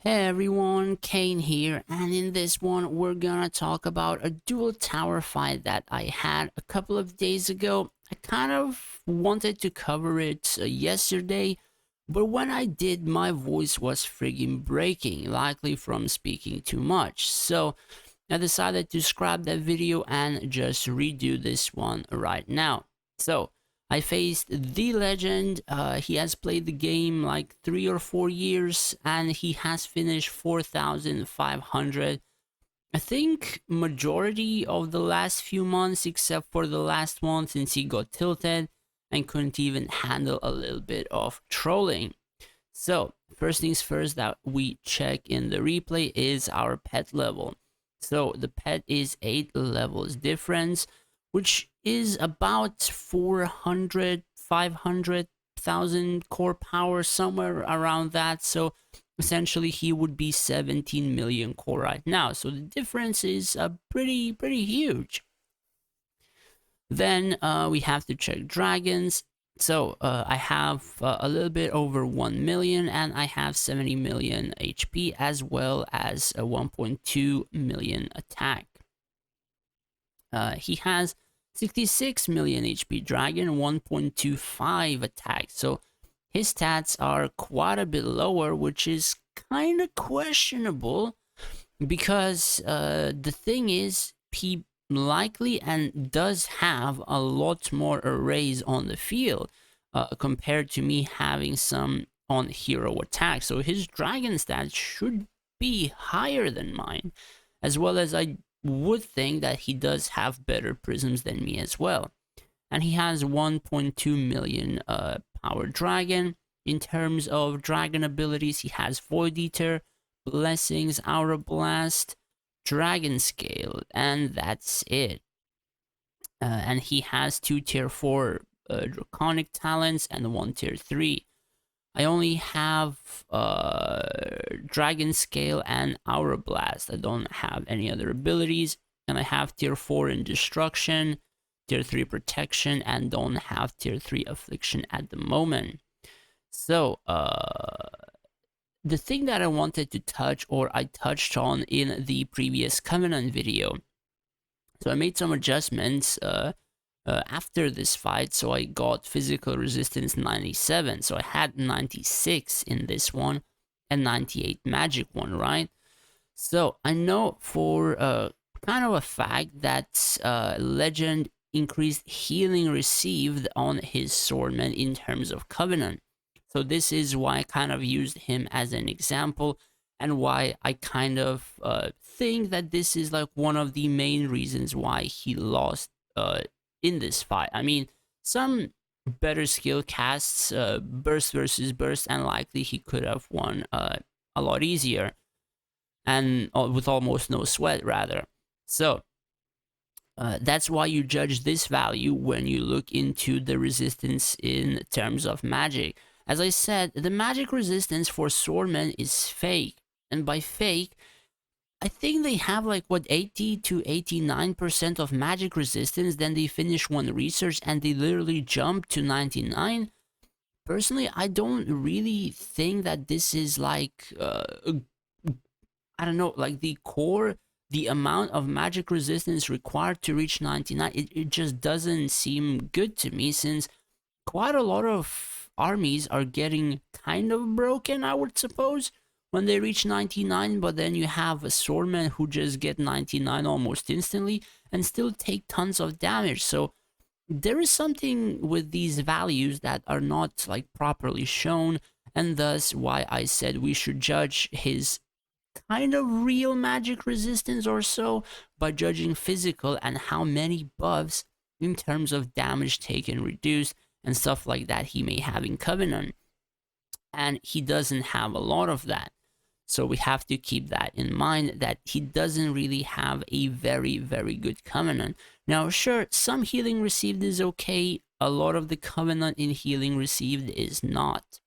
Hey everyone, Kane here, and in this one we're gonna talk about a dual tower fight that I had a couple of days ago. I kind of wanted to cover it yesterday, but when I did, my voice was friggin' breaking, likely from speaking too much. So I decided to scrap that video and just redo this one right now. So I faced the legend. He has played the game like 3 or 4 years, and he has finished 4,500. I think majority of the last few months, except for the last one, since he got tilted and couldn't even handle a little bit of trolling. So first things first that we check in the replay is our pet level. So the pet is 8 levels difference, which is about 400, 500,000 core power, somewhere around that. So essentially he would be 17 million core right now. So the difference is pretty huge. Then we have to check dragons. So I have a little bit over 1 million, and I have 70 million HP as well as a 1.2 million attack. He has 66 million HP dragon, 1.25 attack. So his stats are quite a bit lower, which is kind of questionable because the thing is, he likely and does have a lot more arrays on the field compared to me having some on hero attack. So his dragon stats should be higher than mine, as well as I would think that he does have better prisms than me as well. And he has 1.2 million power dragon. In terms of dragon abilities, he has Void Eater, Blessings, Aura Blast, Dragon Scale, and that's it. And he has 2 tier 4 Draconic talents and 1 tier 3. I only have Dragon Scale and Aura Blast. I don't have any other abilities. And I have tier 4 in Destruction, tier 3 Protection, and don't have tier 3 Affliction at the moment. So, the thing that I wanted to touch, or I touched on in the previous Covenant video. So I made some adjustments after this fight, so I got physical resistance 97. So I had 96 in this one and 98 magic one, right? So I know for kind of a fact that Legend increased healing received on his swordman in terms of Covenant. So this is why I kind of used him as an example, and why I kind of think that this is like one of the main reasons why he lost in this fight. I mean, some better skill casts, burst versus burst, and likely he could have won a lot easier, and with almost no sweat rather. So that's why you judge this value when you look into the resistance in terms of magic. As I said, the magic resistance for swordmen is fake. And by fake, I think they have like, what, 80 to 89% of magic resistance. Then they finish one research and they literally jump to 99. Personally, I don't really think that this is like, I don't know, like the core, the amount of magic resistance required to reach 99. It just doesn't seem good to me, since quite a lot of armies are getting kind of broken, I would suppose, when they reach 99. But then you have a swordman who just get 99 almost instantly and still take tons of damage. So there is something with these values that are not like properly shown, and thus why I said we should judge his kind of real magic resistance or so by judging physical and how many buffs in terms of damage taken reduced and stuff like that he may have in Covenant. And he doesn't have a lot of that. So we have to keep that in mind, that he doesn't really have a very good Covenant. Now, sure, some healing received is okay. A lot of the Covenant in healing received is not.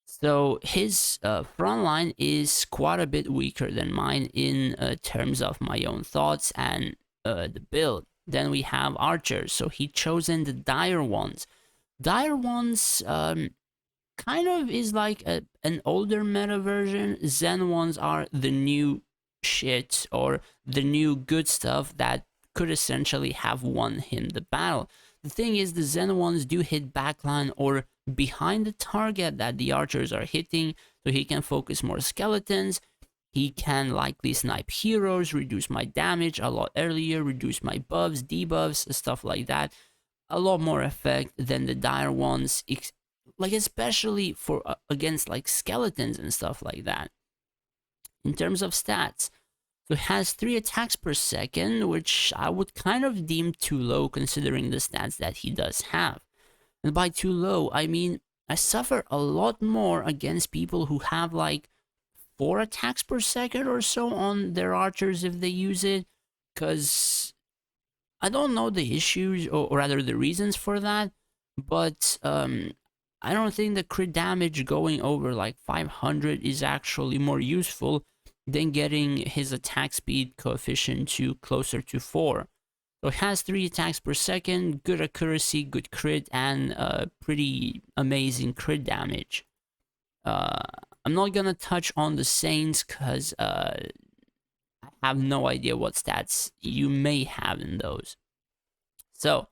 So his front line is quite a bit weaker than mine in terms of my own thoughts and the build. Then we have archers, so he chosen the dire ones. Dire ones kind of is like an older meta version. Zen ones are the new shit or the new good stuff that could essentially have won him the battle. The thing is, the Zen ones do hit backline or behind the target that the archers are hitting, so he can focus more skeletons. He can likely snipe heroes, reduce my damage a lot earlier, reduce my buffs, debuffs, stuff like that. A lot more effect than the dire ones, like especially for against like skeletons and stuff like that. In terms of stats, so it has 3 attacks per second, which I would kind of deem too low considering the stats that he does have. And by too low, I mean I suffer a lot more against people who have like 4 attacks per second or so on their archers if they use it, because I don't know the issues, or rather the reasons for that, but I don't think the crit damage going over like 500 is actually more useful than getting his attack speed coefficient to closer to 4. So it has 3 attacks per second, good accuracy, good crit, and pretty amazing crit damage. I'm not gonna touch on the Saints because I have no idea what stats you may have in those. So,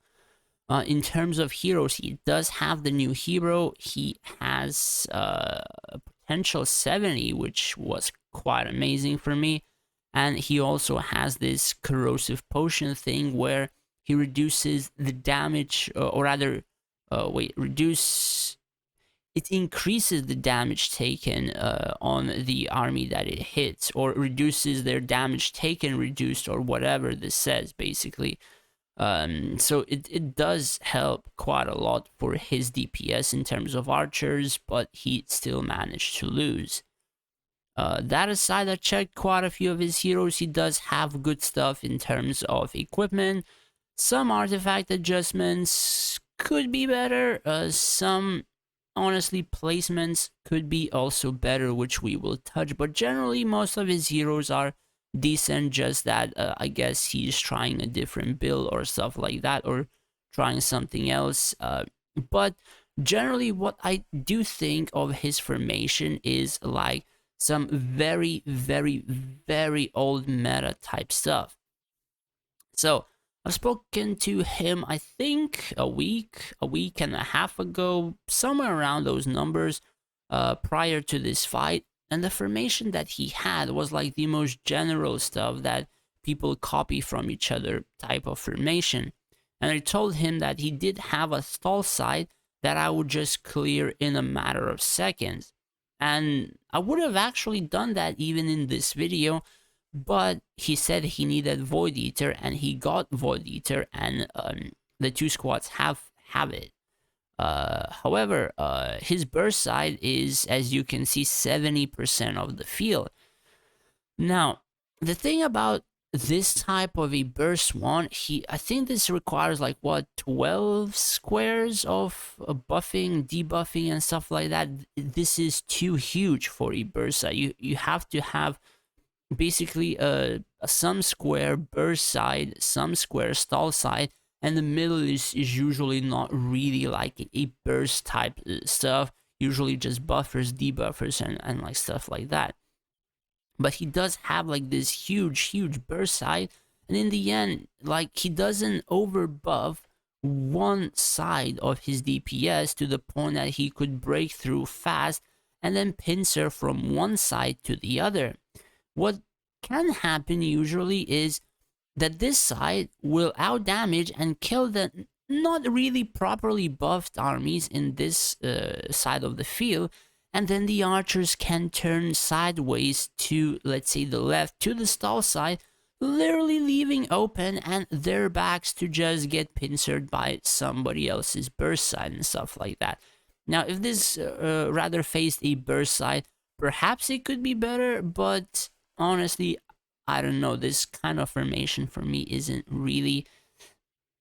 in terms of heroes, he does have the new hero. He has a potential 70, which was quite amazing for me. And he also has this corrosive potion thing where he reduces the damage, or rather, it increases the damage taken on the army that it hits, or reduces their damage taken reduced, or whatever this says, basically. So it does help quite a lot for his DPS in terms of archers, but he still managed to lose. That aside, I checked quite a few of his heroes. He does have good stuff in terms of equipment. Some artifact adjustments could be better. Some, honestly, placements could be also better, which we will touch. But generally, most of his heroes are decent, just that I guess he's trying a different build or stuff like that, or trying something else. But generally, what I do think of his formation is like some very, very, very old meta type stuff. So I've spoken to him, I think a week and a half ago, somewhere around those numbers, prior to this fight. And the formation that he had was like the most general stuff that people copy from each other type of formation. And I told him that he did have a stall side that I would just clear in a matter of seconds. And I would have actually done that even in this video, but he said he needed Void Eater, and he got Void Eater, and the 2 squads have it. However, his burst side is, as you can see, 70% of the field. Now, the thing about this type of a burst one, I think this requires like what, 12 squares of buffing, debuffing, and stuff like that. This is too huge for a burst side. You have to have basically some square burst side, some square stall side, and the middle is usually not really like a burst type stuff, usually just buffers, debuffers, and like stuff like that. But he does have like this huge burst side, and in the end, like, he doesn't overbuff one side of his DPS to the point that he could break through fast and then pincer from one side to the other. What can happen usually is that this side will outdamage and kill the not really properly buffed armies in this side of the field, and then the archers can turn sideways to, let's say, the left, to the stall side, literally leaving open and their backs to just get pincered by somebody else's burst side and stuff like that. Now, if this rather faced a burst side, perhaps it could be better, but honestly, I don't know. This kind of formation for me isn't really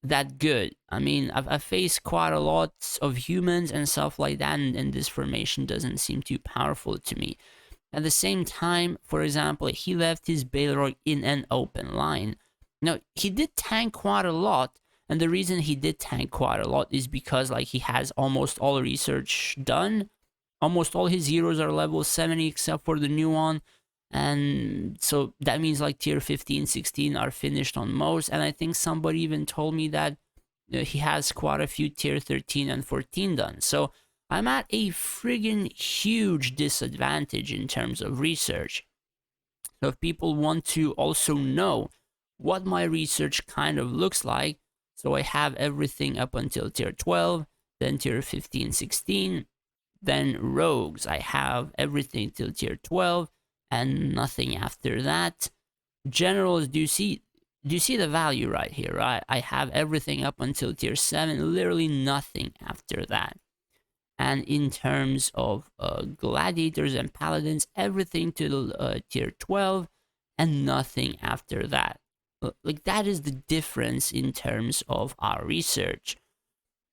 that good. I mean, I've faced quite a lot of humans and stuff like that, and this formation doesn't seem too powerful to me. At the same time, for example, he left his Balrog in an open line. Now, he did tank quite a lot, and the reason he did tank quite a lot is because, like, he has almost all research done. almost all his heroes are level 70 except for the new one. And so that means like tier 15, 16 are finished on most. And I think somebody even told me that he has quite a few tier 13 and 14 done. So I'm at a friggin' huge disadvantage in terms of research. So if people want to also know what my research kind of looks like, so I have everything up until tier 12, then tier 15, 16, then rogues. I have everything till tier 12 and nothing after that. Generals, do you see the value right here, right? I have everything up until tier 7, literally nothing after that. And in terms of gladiators and paladins, everything to tier 12 and nothing after that. Like, that is the difference in terms of our research.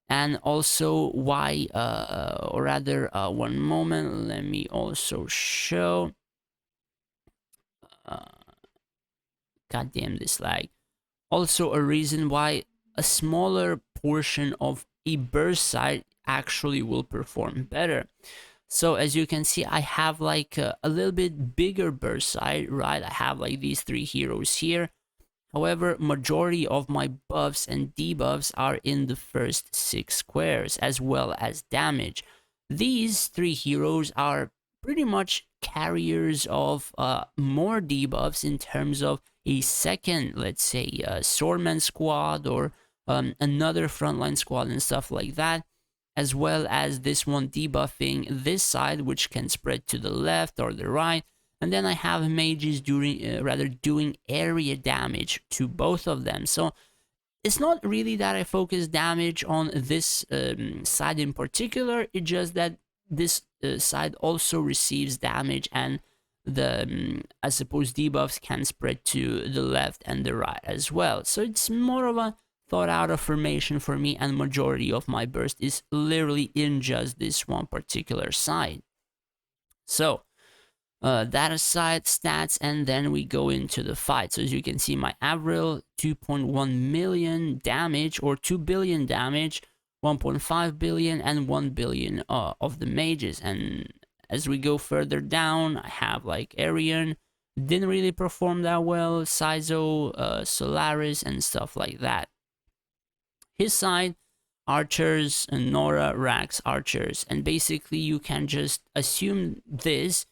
And also why, or rather, one moment, let me also show. Goddamn this lag. Also a reason why a smaller portion of a burst side actually will perform better. So as you can see, I have like a little bit bigger burst side, right? I have like these 3 heroes here. However, majority of my buffs and debuffs are in the first 6 squares, as well as damage. These 3 heroes are pretty much carriers of more debuffs in terms of a second, let's say, swordman squad or another frontline squad and stuff like that, as well as this one debuffing this side, which can spread to the left or the right. And then I have mages doing area damage to both of them. So it's not really that I focus damage on this side in particular. It's just that this side also receives damage, and the I suppose debuffs can spread to the left and the right as well. So it's more of a thought out of formation for me, and majority of my burst is literally in just this one particular side. So that aside, stats, and then we go into the fight. So as you can see, my Avril 2.1 million damage, or 2 billion damage, 1.5 billion and 1 billion of the mages. And as we go further down, I have like Arian, didn't really perform that well, Sizo, Solaris, and stuff like that. His side, archers, and Nora, Rax, archers, and basically you can just assume this.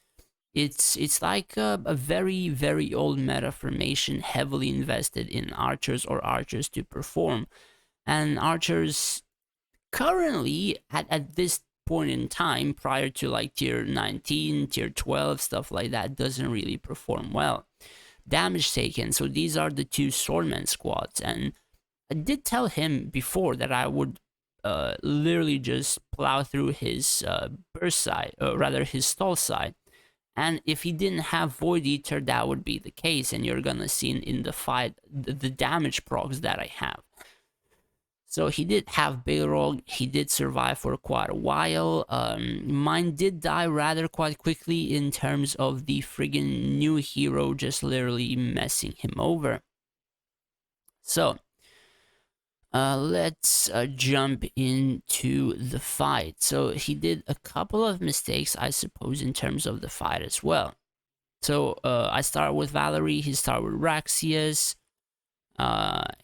It's like a very, very old meta formation, heavily invested in archers or archers to perform. And archers currently, at this point in time, prior to like tier 19, tier 12, stuff like that, doesn't really perform well. Damage taken, so these are the 2 swordman squads. And I did tell him before that I would literally just plow through his burst side, or rather his stall side. And if he didn't have Void Eater, that would be the case, and you're gonna see in the fight the damage procs that I have. So he did have Balrog, he did survive for quite a while. Mine did die rather quite quickly in terms of the friggin' new hero just literally messing him over. So let's jump into the fight. So he did a couple of mistakes, I suppose, in terms of the fight as well. So I start with Valerie, he started with Raxius.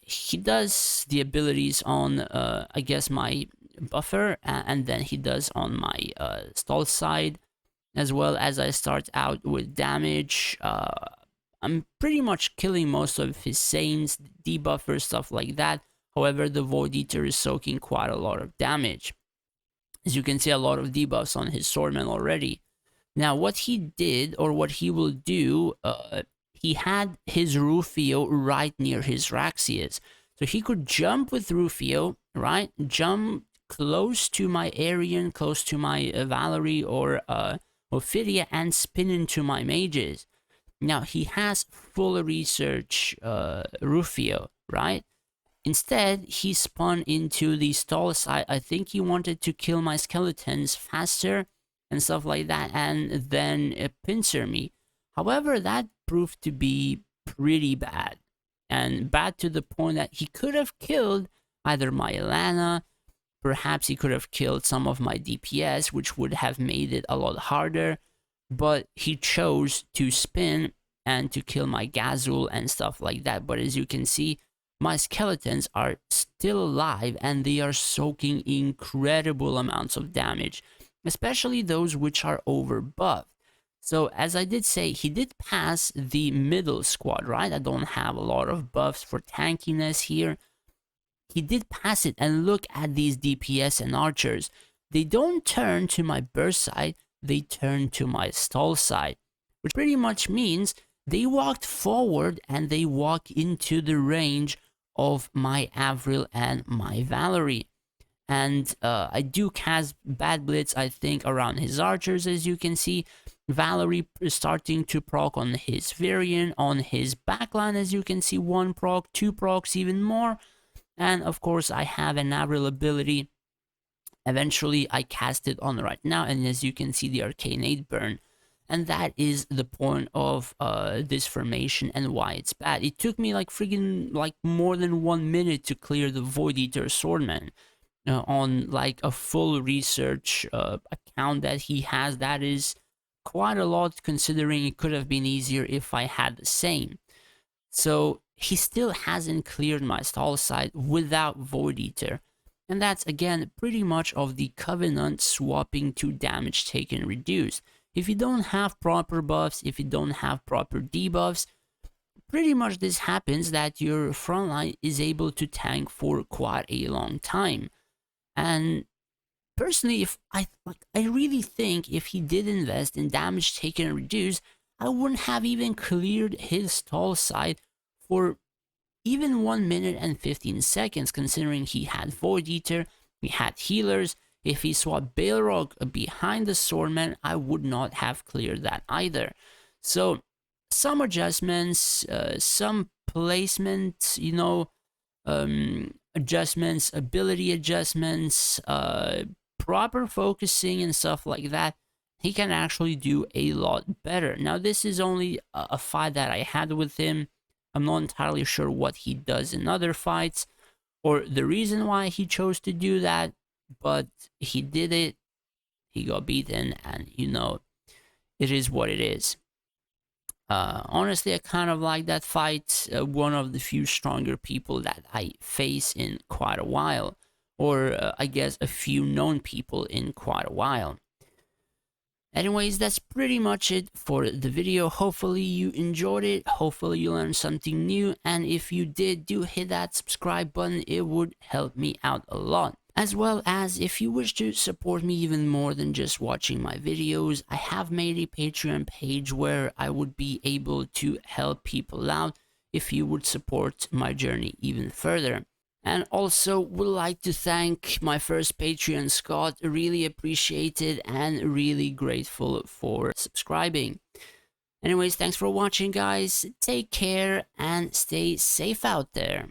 He does the abilities on, I guess, my buffer, and then he does on my stall side, as well as I start out with damage. I'm pretty much killing most of his Saints, debuffer, stuff like that. However, the Void Eater is soaking quite a lot of damage. As you can see, a lot of debuffs on his Swordman already. Now, what he did, or what he will do, he had his Rufio right near his Raxius. So he could jump with Rufio, right? Jump close to my Arian, close to my Valerie or Ophidia, and spin into my mages. Now, he has full research Rufio, right? Instead, he spun into the stall side. I think he wanted to kill my skeletons faster and stuff like that, and then pincer me. However, that proved to be pretty bad. And bad to the point that he could have killed either my Ilana, Perhaps he could have killed some of my DPS, which would have made it a lot harder, but he chose to spin and to kill my Gazul and stuff like that. But as you can see, my skeletons are still alive and they are soaking incredible amounts of damage, especially those which are over buffed. So as I did say, he did pass the middle squad, right? I don't have a lot of buffs for tankiness here. He did pass it, and look at these DPS and archers. They don't turn to my burst side, they turn to my stall side, which pretty much means they walked forward and they walk into the range of my Avril and my Valerie. And I do cast Bad Blitz, I think, around his archers, as you can see. Valerie is starting to proc on his Varian, on his backline, as you can see, 1 proc, 2 procs, even more. And of course, I have an Avril ability. Eventually, I cast it on right now, and as you can see, the Arcanate burn. And that is the point of this formation and why it's bad. It took me like friggin' like more than 1 minute to clear the Void Eater Swordman. On like a full research account that he has. That is quite a lot, considering it could have been easier if I had the same. So he still hasn't cleared my stall side without Void Eater, and that's again pretty much of the Covenant swapping to damage taken reduced. If you don't have proper buffs, if you don't have proper debuffs, pretty much this happens that your frontline is able to tank for quite a long time. And personally, if I really think if he did invest in damage taken and reduced, I wouldn't have even cleared his stall side for even 1 minute and 15 seconds, considering he had Void Eater, he had healers. If he swapped Balrog behind the Swordman, I would not have cleared that either. So some adjustments, some placement, adjustments, ability adjustments, proper focusing and stuff like that, he can actually do a lot better. Now, this is only a fight that I had with him. I'm not entirely sure what he does in other fights or the reason why he chose to do that, but he did it, he got beaten, and it is what it is. Honestly, I kind of like that fight. One of the few stronger people that I face in quite a while, or I guess a few known people in quite a while. Anyways, that's pretty much it for the video. Hopefully you enjoyed it, hopefully you learned something new, and if you did, do hit that subscribe button. It would help me out a lot. As well as, if you wish to support me even more than just watching my videos, I have made a Patreon page where I would be able to help people out if you would support my journey even further. And also would like to thank my first Patreon, Scott. Really appreciate it and really grateful for subscribing. Anyways, thanks for watching, guys. Take care and stay safe out there.